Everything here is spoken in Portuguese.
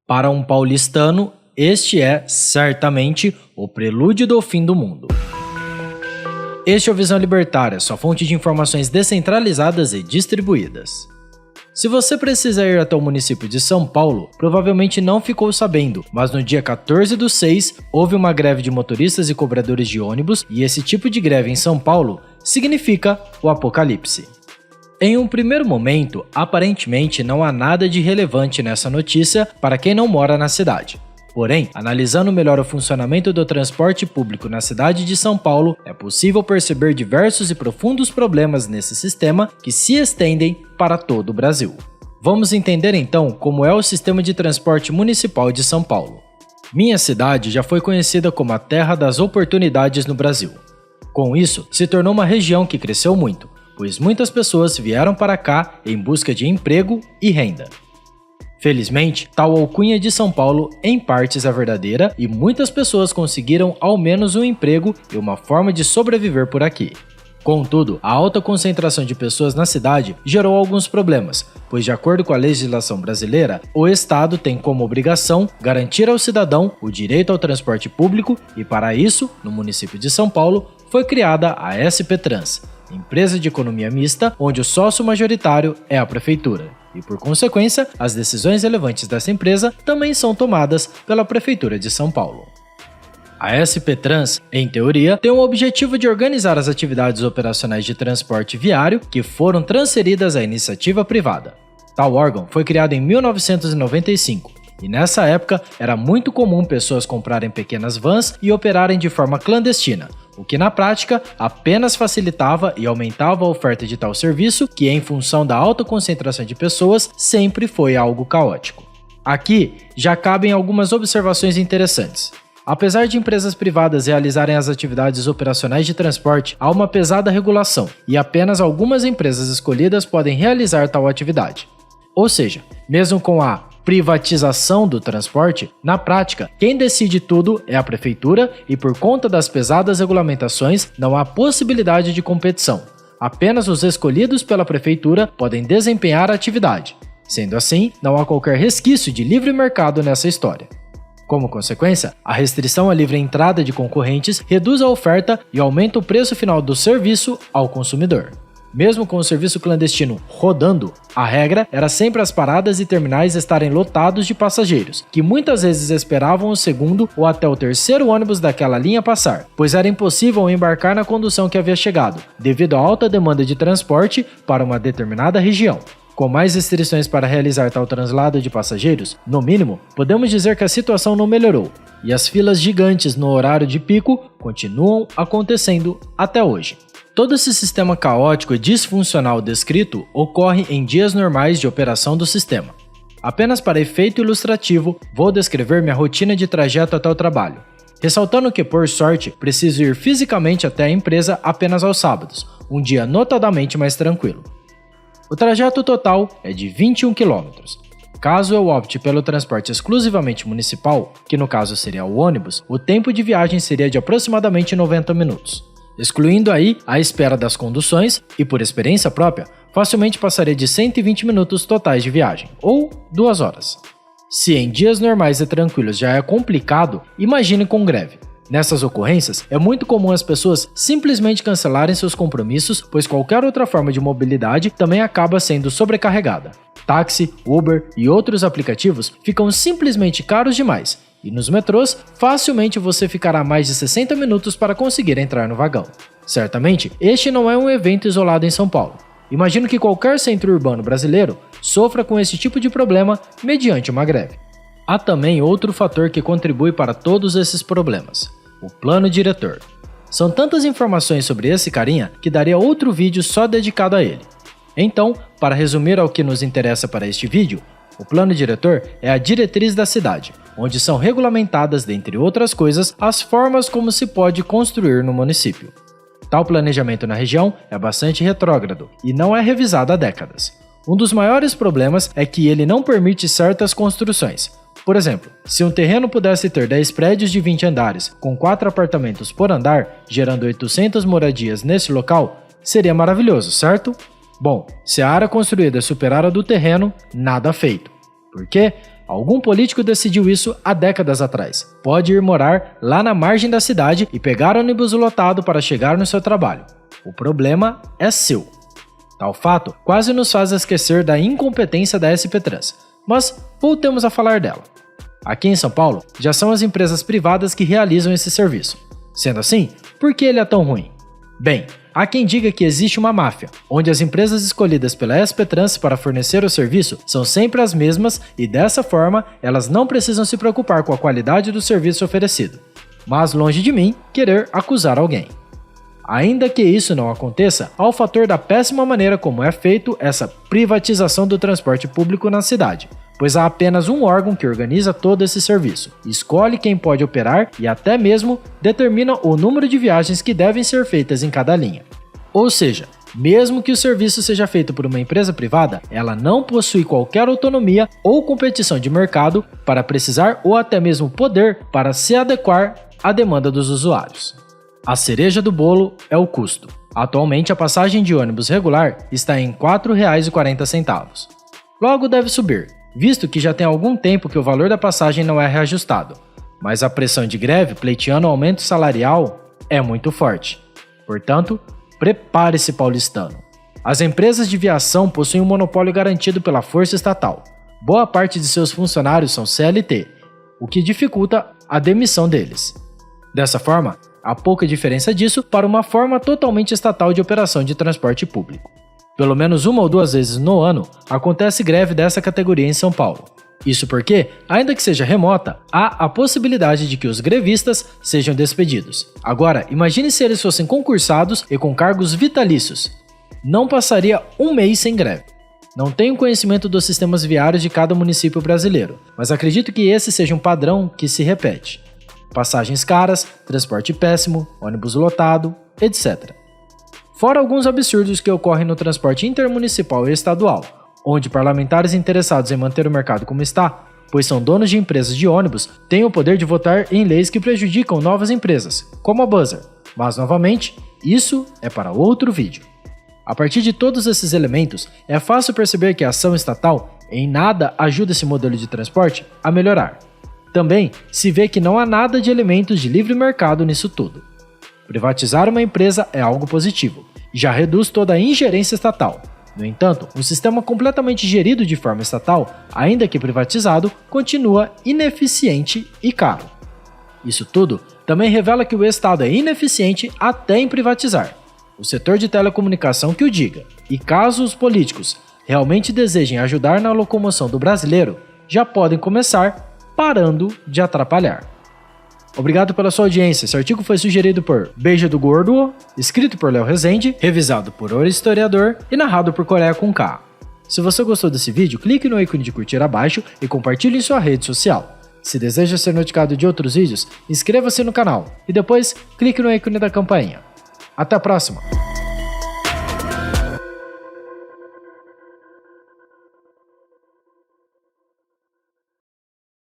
Para um paulistano, este é, certamente, o prelúdio do fim do mundo. Este é o Visão Libertária, sua fonte de informações descentralizadas e distribuídas. Se você precisa ir até o município de São Paulo, provavelmente não ficou sabendo, mas no dia 14/6 houve uma greve de motoristas e cobradores de ônibus, e esse tipo de greve em São Paulo significa o apocalipse. Em um primeiro momento, aparentemente não há nada de relevante nessa notícia para quem não mora na cidade. Porém, analisando melhor o funcionamento do transporte público na cidade de São Paulo, é possível perceber diversos e profundos problemas nesse sistema que se estendem para todo o Brasil. Vamos entender então como é o sistema de transporte municipal de São Paulo. Minha cidade já foi conhecida como a terra das oportunidades no Brasil. Com isso, se tornou uma região que cresceu muito, pois muitas pessoas vieram para cá em busca de emprego e renda. Felizmente, tal alcunha de São Paulo em partes é verdadeira e muitas pessoas conseguiram ao menos um emprego e uma forma de sobreviver por aqui. Contudo, a alta concentração de pessoas na cidade gerou alguns problemas, pois de acordo com a legislação brasileira, o Estado tem como obrigação garantir ao cidadão o direito ao transporte público e para isso, no município de São Paulo, foi criada a SP Trans, empresa de economia mista onde o sócio majoritário é a prefeitura. E por consequência, as decisões relevantes dessa empresa também são tomadas pela Prefeitura de São Paulo. A SP Trans, em teoria, tem o objetivo de organizar as atividades operacionais de transporte viário que foram transferidas à iniciativa privada. Tal órgão foi criado em 1995 e nessa época era muito comum pessoas comprarem pequenas vans e operarem de forma clandestina, o que na prática apenas facilitava e aumentava a oferta de tal serviço que, em função da alta concentração de pessoas, sempre foi algo caótico. Aqui já cabem algumas observações interessantes. Apesar de empresas privadas realizarem as atividades operacionais de transporte, há uma pesada regulação e apenas algumas empresas escolhidas podem realizar tal atividade. Ou seja, mesmo com a privatização do transporte, na prática, quem decide tudo é a prefeitura e por conta das pesadas regulamentações não há possibilidade de competição. Apenas os escolhidos pela prefeitura podem desempenhar a atividade. Sendo assim, não há qualquer resquício de livre mercado nessa história. Como consequência, a restrição à livre entrada de concorrentes reduz a oferta e aumenta o preço final do serviço ao consumidor. Mesmo com o serviço clandestino rodando, a regra era sempre as paradas e terminais estarem lotados de passageiros, que muitas vezes esperavam o segundo ou até o terceiro ônibus daquela linha passar, pois era impossível embarcar na condução que havia chegado, devido à alta demanda de transporte para uma determinada região. Com mais restrições para realizar tal translado de passageiros, no mínimo, podemos dizer que a situação não melhorou, e as filas gigantes no horário de pico continuam acontecendo até hoje. Todo esse sistema caótico e disfuncional descrito ocorre em dias normais de operação do sistema. Apenas para efeito ilustrativo, vou descrever minha rotina de trajeto até o trabalho, ressaltando que, por sorte, preciso ir fisicamente até a empresa apenas aos sábados, um dia notadamente mais tranquilo. O trajeto total é de 21 km. Caso eu opte pelo transporte exclusivamente municipal, que no caso seria o ônibus, o tempo de viagem seria de aproximadamente 90 minutos. Excluindo aí a espera das conduções e, por experiência própria, facilmente passaria de 120 minutos totais de viagem, ou 2 horas. Se em dias normais e tranquilos já é complicado, imagine com greve. Nessas ocorrências, é muito comum as pessoas simplesmente cancelarem seus compromissos, pois qualquer outra forma de mobilidade também acaba sendo sobrecarregada. Táxi, Uber e outros aplicativos ficam simplesmente caros demais, e nos metrôs, facilmente você ficará mais de 60 minutos para conseguir entrar no vagão. Certamente, este não é um evento isolado em São Paulo. Imagino que qualquer centro urbano brasileiro sofra com esse tipo de problema mediante uma greve. Há também outro fator que contribui para todos esses problemas: o plano diretor. São tantas informações sobre esse carinha que daria outro vídeo só dedicado a ele. Então, para resumir ao que nos interessa para este vídeo, o plano diretor é a diretriz da cidade, onde são regulamentadas, dentre outras coisas, as formas como se pode construir no município. Tal planejamento na região é bastante retrógrado e não é revisado há décadas. Um dos maiores problemas é que ele não permite certas construções. Por exemplo, se um terreno pudesse ter 10 prédios de 20 andares, com 4 apartamentos por andar, gerando 800 moradias nesse local, seria maravilhoso, certo? Bom, se a área construída superar a do terreno, nada feito. Por quê? algum político decidiu isso há décadas atrás. Pode ir morar lá na margem da cidade e pegar ônibus lotado para chegar no seu trabalho. O problema é seu. Tal fato quase nos faz esquecer da incompetência da SP Trans, mas voltemos a falar dela. Aqui em São Paulo, já são as empresas privadas que realizam esse serviço. Sendo assim, por que ele é tão ruim? Bem, há quem diga que existe uma máfia, onde as empresas escolhidas pela SP Trans para fornecer o serviço são sempre as mesmas e dessa forma elas não precisam se preocupar com a qualidade do serviço oferecido. Mas longe de mim querer acusar alguém. Ainda que isso não aconteça, há o fator da péssima maneira como é feito essa privatização do transporte público na cidade, pois há apenas um órgão que organiza todo esse serviço, escolhe quem pode operar e até mesmo determina o número de viagens que devem ser feitas em cada linha. Ou seja, mesmo que o serviço seja feito por uma empresa privada, ela não possui qualquer autonomia ou competição de mercado para precisar ou até mesmo poder para se adequar à demanda dos usuários. A cereja do bolo é o custo. Atualmente a passagem de ônibus regular está em R$ 4,40. Logo deve subir, visto que já tem algum tempo que o valor da passagem não é reajustado. Mas a pressão de greve pleiteando aumento salarial é muito forte. Portanto, prepare-se, paulistano. As empresas de viação possuem um monopólio garantido pela força estatal. Boa parte de seus funcionários são CLT, o que dificulta a demissão deles. Dessa forma, há pouca diferença disso para uma forma totalmente estatal de operação de transporte público. Pelo menos uma ou duas vezes no ano acontece greve dessa categoria em São Paulo. Isso porque, ainda que seja remota, há a possibilidade de que os grevistas sejam despedidos. Agora, imagine se eles fossem concursados e com cargos vitalícios. Não passaria um mês sem greve. Não tenho conhecimento dos sistemas viários de cada município brasileiro, mas acredito que esse seja um padrão que se repete. Passagens caras, transporte péssimo, ônibus lotado, etc. Fora alguns absurdos que ocorrem no transporte intermunicipal e estadual, onde parlamentares interessados em manter o mercado como está, pois são donos de empresas de ônibus, têm o poder de votar em leis que prejudicam novas empresas, como a Buzzer. Mas, novamente, isso é para outro vídeo. A partir de todos esses elementos, é fácil perceber que a ação estatal em nada ajuda esse modelo de transporte a melhorar. Também se vê que não há nada de elementos de livre mercado nisso tudo. Privatizar uma empresa é algo positivo, e já reduz toda a ingerência estatal. No entanto, um sistema completamente gerido de forma estatal, ainda que privatizado, continua ineficiente e caro. Isso tudo também revela que o Estado é ineficiente até em privatizar. O setor de telecomunicação que o diga, e caso os políticos realmente desejem ajudar na locomoção do brasileiro, já podem começar parando de atrapalhar. Obrigado pela sua audiência. Esse artigo foi sugerido por Beijo do Gordo, escrito por Léo Rezende, revisado por O Historiador e narrado por Coreia com K. Se você gostou desse vídeo, clique no ícone de curtir abaixo e compartilhe em sua rede social. Se deseja ser notificado de outros vídeos, inscreva-se no canal e depois clique no ícone da campainha. Até a próxima!